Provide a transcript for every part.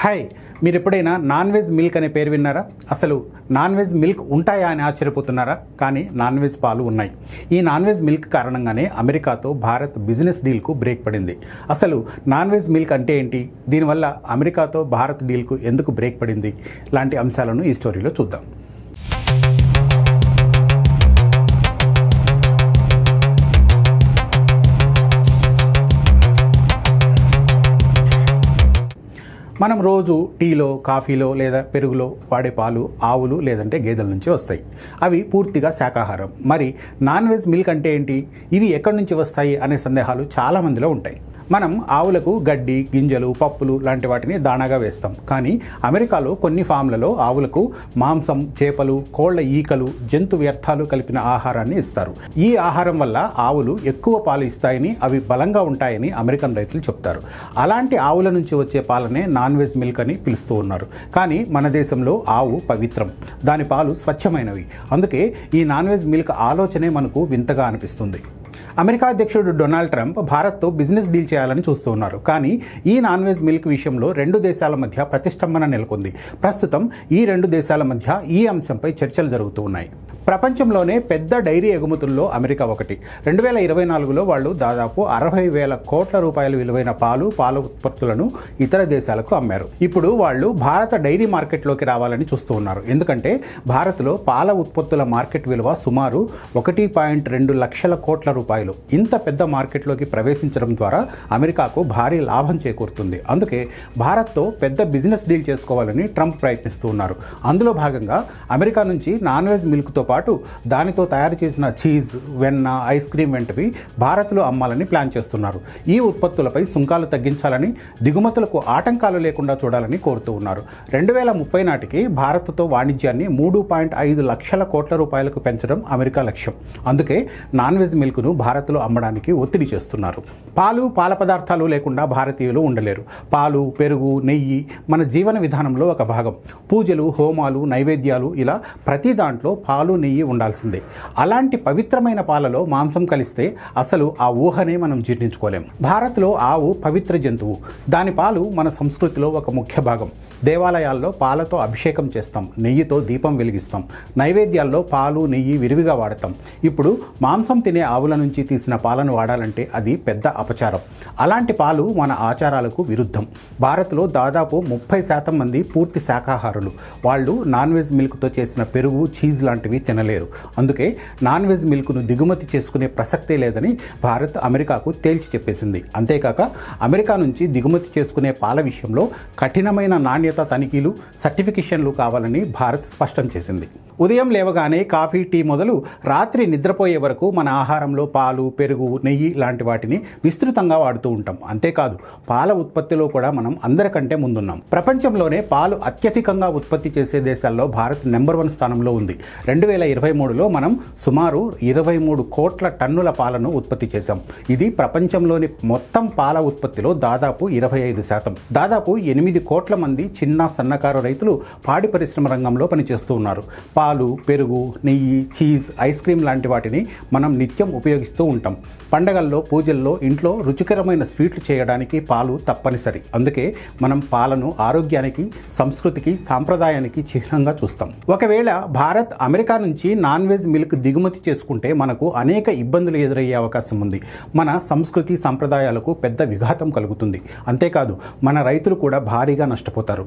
Hi, మీరు ఎప్పుడైనా non veg milk అనే పేరు విన్నారా? అసలు నాన్ వెజ్ మిల్క్ ఉంటాయా అని ఆశ్చర్యపోతున్నారా? కానీ నాన్ వెజ్ పాలు ఉన్నాయి. ఈ నాన్ వెజ్ మిల్క్ కారణంగానే అమెరికాతో భారత్ బిజినెస్ డీల్కు బ్రేక్ పడింది. అసలు నాన్ వెజ్ మిల్క్ అంటే ఏంటి, దీనివల్ల అమెరికాతో భారత్ డీల్కు ఎందుకు బ్రేక్ పడింది లాంటి అంశాలను ఈ స్టోరీలో చూద్దాం. మనం రోజు టీలో, కాఫీలో లేదా పెరుగులో వాడే పాలు ఆవులు లేదంటే గేదెల నుంచి వస్తాయి. అవి పూర్తిగా శాకాహారం. మరి నాన్ వెజ్ మిల్క్ అంటే ఏంటి, ఇవి ఎక్కడి నుంచి వస్తాయి అనే సందేహాలు చాలామందిలో ఉంటాయి. మనం ఆవులకు గడ్డి, గింజలు, పప్పులు లాంటి వాటిని దాణాగా వేస్తాం. కానీ అమెరికాలో కొన్ని ఫామ్లలో ఆవులకు మాంసం, చేపలు, కోళ్ల ఈకలు, జంతు వ్యర్థాలు కలిపిన ఆహారాన్ని ఇస్తారు. ఈ ఆహారం వల్ల ఆవులు ఎక్కువ పాలు ఇస్తాయని, అవి బలంగా ఉంటాయని అమెరికన్ రైతులు చెప్తారు. అలాంటి ఆవుల నుంచి వచ్చే పాలనే నాన్ వెజ్ మిల్క్ అని పిలుస్తూ ఉన్నారు. కానీ మన దేశంలో ఆవు పవిత్రం, దాని పాలు స్వచ్ఛమైనవి. అందుకే ఈ నాన్ వెజ్ మిల్క్ ఆలోచనే మనకు వింతగా అనిపిస్తుంది. అమెరికా అధ్యక్షుడు డొనాల్డ్ ట్రంప్ భారత్తో బిజినెస్ డీల్ చేయాలని చూస్తూ ఉన్నారు. కానీ ఈ నాన్ వెజ్ మిల్క్ విషయంలో రెండు దేశాల మధ్య ప్రతిష్టంభన నెలకొంది. ప్రస్తుతం ఈ రెండు దేశాల మధ్య ఈ అంశంపై చర్చలు జరుగుతూ ఉన్నాయి. ప్రపంచంలోనే పెద్ద డైరీ ఎగుమతుల్లో అమెరికా ఒకటి. 2024లో వాళ్ళు దాదాపు 60,000 కోట్ల రూపాయలు విలువైన పాల ఉత్పత్తులను ఇతర దేశాలకు అమ్మారు. ఇప్పుడు వాళ్ళు భారత డైరీ మార్కెట్లోకి రావాలని చూస్తూ ఉన్నారు. ఎందుకంటే భారత్లో పాల ఉత్పత్తుల మార్కెట్ విలువ సుమారు 1.2 లక్షల కోట్ల రూపాయలు. ఇంత పెద్ద మార్కెట్లోకి ప్రవేశించడం ద్వారా అమెరికాకు భారీ లాభం చేకూరుతుంది. అందుకే భారత్తో పెద్ద బిజినెస్ డీల్ చేసుకోవాలని ట్రంప్ ప్రయత్నిస్తూ ఉన్నారు. అందులో భాగంగా అమెరికా నుంచి నాన్ వెజ్ మిల్క్తో పాటు దానితో తయారు చేసిన చీజ్, వెన్న, ఐస్ క్రీమ్ వంటివి భారత్లో అమ్మాలని ప్లాన్ చేస్తున్నారు. ఈ ఉత్పత్తులపై సుంకాలు తగ్గించాలని, దిగుమతులకు ఆటంకాలు లేకుండా చూడాలని కోరుతూ ఉన్నారు. 2030 నాటికి భారత్తో వాణిజ్యాన్ని 3.5 లక్షల కోట్ల రూపాయలకు పెంచడం అమెరికా లక్ష్యం. అందుకే నాన్ వెజ్ మిల్క్ను భారత్లో అమ్మడానికి ఒత్తిడి చేస్తున్నారు. పాల పదార్థాలు లేకుండా భారతీయులు ఉండలేరు. పాలు, పెరుగు, నెయ్యి మన జీవన విధానంలో ఒక భాగం. పూజలు, హోమాలు, నైవేద్యాలు ఇలా ప్రతి దాంట్లో పాలు, నెయ్యి ఉండాల్సిందే. అలాంటి పవిత్రమైన పాలలో మాంసం కలిస్తే అసలు ఆ ఊహనే మనం జీర్ణించుకోలేం. భారత్లో ఆవు పవిత్ర జంతువు. దాని పాలు మన సంస్కృతిలో ఒక ముఖ్య భాగం. దేవాలయాల్లో పాలతో అభిషేకం చేస్తాం, నెయ్యితో దీపం వెలిగిస్తాం, నైవేద్యాల్లో పాలు, నెయ్యి విరివిగా వాడతాం. ఇప్పుడు మాంసం తినే ఆవుల నుంచి తీసిన పాలను వాడాలంటే అది పెద్ద అపచారం. అలాంటి పాలు మన ఆచారాలకు విరుద్ధం. భారత్లో దాదాపు 30% మంది పూర్తి శాకాహారులు. వాళ్ళు నాన్ వెజ్ మిల్క్తో చేసిన పెరుగు, చీజ్ లాంటివి తినలేరు. అందుకే నాన్ వెజ్ మిల్క్ను దిగుమతి చేసుకునే ప్రసక్తే లేదని భారత్ అమెరికాకు తేల్చి చెప్పేసింది. అంతేకాక అమెరికా నుంచి దిగుమతి చేసుకునే పాల విషయంలో కఠినమైన నాణ్యత తనిఖీలు, సర్టిఫికేషన్లు కావాలని భారత్ స్పష్టం చేసింది. ఉదయం లేవగానే కాఫీ, టీ మొదలు రాత్రి నిద్రపోయే వరకు మన ఆహారంలో పాలు, పెరుగు, నెయ్యి లాంటి వాటిని విస్తృతంగా వాడుతూ ఉంటాం. అంతేకాదు పాల ఉత్పత్తిలో కూడా మనం అందరికంటే ముందున్నాం. ప్రపంచంలోనే పాలు అత్యధికంగా ఉత్పత్తి చేసే దేశాల్లో భారత్ నెంబర్ 1 స్థానంలో ఉంది. 2023లో మనం సుమారు 23 కోట్ల టన్నుల పాలను ఉత్పత్తి చేశాం. ఇది ప్రపంచంలోని మొత్తం పాల ఉత్పత్తిలో దాదాపు 25%. దాదాపు 8 కోట్ల మంది చిన్న, సన్నకారు రైతులు పాడి పరిశ్రమ రంగంలో పనిచేస్తూ ఉన్నారు. పాలు, పెరుగు, నెయ్యి, చీజ్, ఐస్ క్రీమ్ లాంటి వాటిని మనం నిత్యం ఉపయోగిస్తూ ఉంటాం. పండగల్లో, పూజల్లో ఇంట్లో రుచికరమైన స్వీట్లు చేయడానికి పాలు తప్పనిసరి. అందుకే మనం పాలను ఆరోగ్యానికి, సంస్కృతికి, సాంప్రదాయానికి చిహ్నంగా చూస్తాం. ఒకవేళ భారత్ అమెరికా నుంచి నాన్ వెజ్ మిల్క్ దిగుమతి చేసుకుంటే మనకు అనేక ఇబ్బందులు ఎదురయ్యే అవకాశం ఉంది. మన సంస్కృతి, సంప్రదాయాలకు పెద్ద విఘాతం కలుగుతుంది. అంతేకాదు మన రైతులు కూడా భారీగా నష్టపోతారు.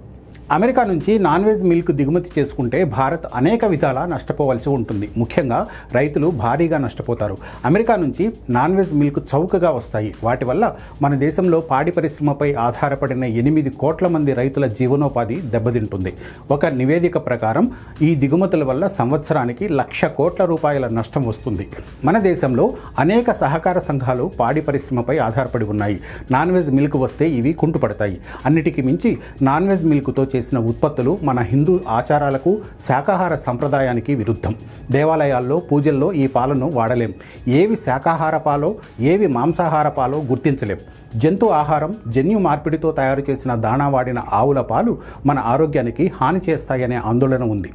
అమెరికా నుంచి నాన్ వెజ్ మిల్క్ దిగుమతి చేసుకుంటే భారత్ అనేక విధాలా నష్టపోవలసి ఉంటుంది. ముఖ్యంగా రైతులు భారీగా నష్టపోతారు. అమెరికా నుంచి నాన్ వెజ్ మిల్క్ చౌకగా వస్తాయి. వాటి వల్ల మన దేశంలో పాడి పరిశ్రమపై ఆధారపడిన 8 కోట్ల మంది రైతుల జీవనోపాధి దెబ్బతింటుంది. ఒక నివేదిక ప్రకారం ఈ దిగుమతుల వల్ల సంవత్సరానికి 1,00,000 కోట్ల రూపాయల నష్టం వస్తుంది. మన దేశంలో అనేక సహకార సంఘాలు పాడి పరిశ్రమపై ఆధారపడి ఉన్నాయి. నాన్ వెజ్ మిల్క్ వస్తే ఇవి కుంటుపడతాయి. అన్నిటికీ మించి నాన్ వెజ్ మిల్క్తో చేసిన ఉత్పత్తులు మన హిందూ ఆచారాలకు, శాకాహార సంప్రదాయానికి విరుద్ధం. దేవాలయాల్లో, పూజల్లో ఈ పాలను వాడలేం. ఏవి శాకాహార పాలో, ఏవి మాంసాహార పాలో గుర్తించలేం. జంతు ఆహారం, జన్యు మార్పిడితో తయారు చేసిన దాణా వాడిన ఆవుల పాలు మన ఆరోగ్యానికి హాని చేస్తాయనే ఆందోళన ఉంది.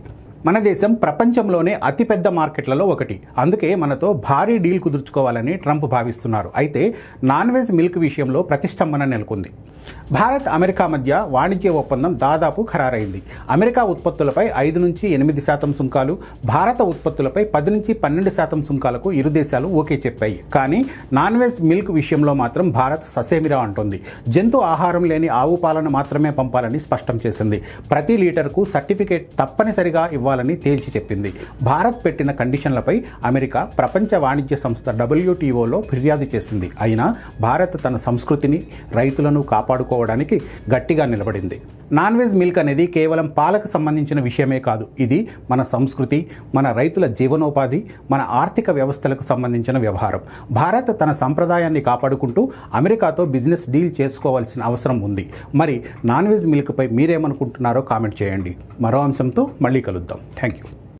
మన దేశం ప్రపంచంలోనే అతిపెద్ద మార్కెట్లలో ఒకటి. అందుకే మనతో భారీ డీల్ కుదుర్చుకోవాలని ట్రంప్ భావిస్తున్నారు. అయితే నాన్ వెజ్ మిల్క్ విషయంలో ప్రతిష్టంభన నెలకొంది. భారత్ అమెరికా మధ్య వాణిజ్య ఒప్పందం దాదాపు ఖరారైంది. అమెరికా ఉత్పత్తులపై 5-8% సుంకాలు, భారత ఉత్పత్తులపై 10-12% సుంకాలకు ఇరు దేశాలు ఓకే చెప్పాయి. కానీ నాన్ వెజ్ మిల్క్ విషయంలో మాత్రం భారత్ ససేమిరా అంటోంది. జంతు ఆహారం లేని ఆవు పాలను మాత్రమే పంపాలని స్పష్టం చేసింది. ప్రతి లీటర్కు సర్టిఫికేట్ తప్పనిసరిగా ఇవ్వాలని తేల్చి చెప్పింది. భారత్ పెట్టిన కండిషన్లపై అమెరికా ప్రపంచ వాణిజ్య సంస్థ WTOలో ఫిర్యాదు చేసింది. అయినా భారత్ తన సంస్కృతిని, రైతులను కాపాడుకోవడానికి గట్టిగా నిలబడింది. నాన్ వెజ్ మిల్క్ అనేది కేవలం పాలకు సంబంధించిన విషయమే కాదు. ఇది మన సంస్కృతి, మన రైతుల జీవనోపాధి, మన ఆర్థిక వ్యవస్థలకు సంబంధించిన వ్యవహారం. భారత్ తన సంప్రదాయాన్ని కాపాడుకుంటూ అమెరికాతో బిజినెస్ డీల్ చేసుకోవాల్సిన అవసరం ఉంది. మరి నాన్ వెజ్ మిల్క్పై మీరేమనుకుంటున్నారో కామెంట్ చేయండి. మరో అంశంతో మళ్ళీ కలుద్దాం. Thank you.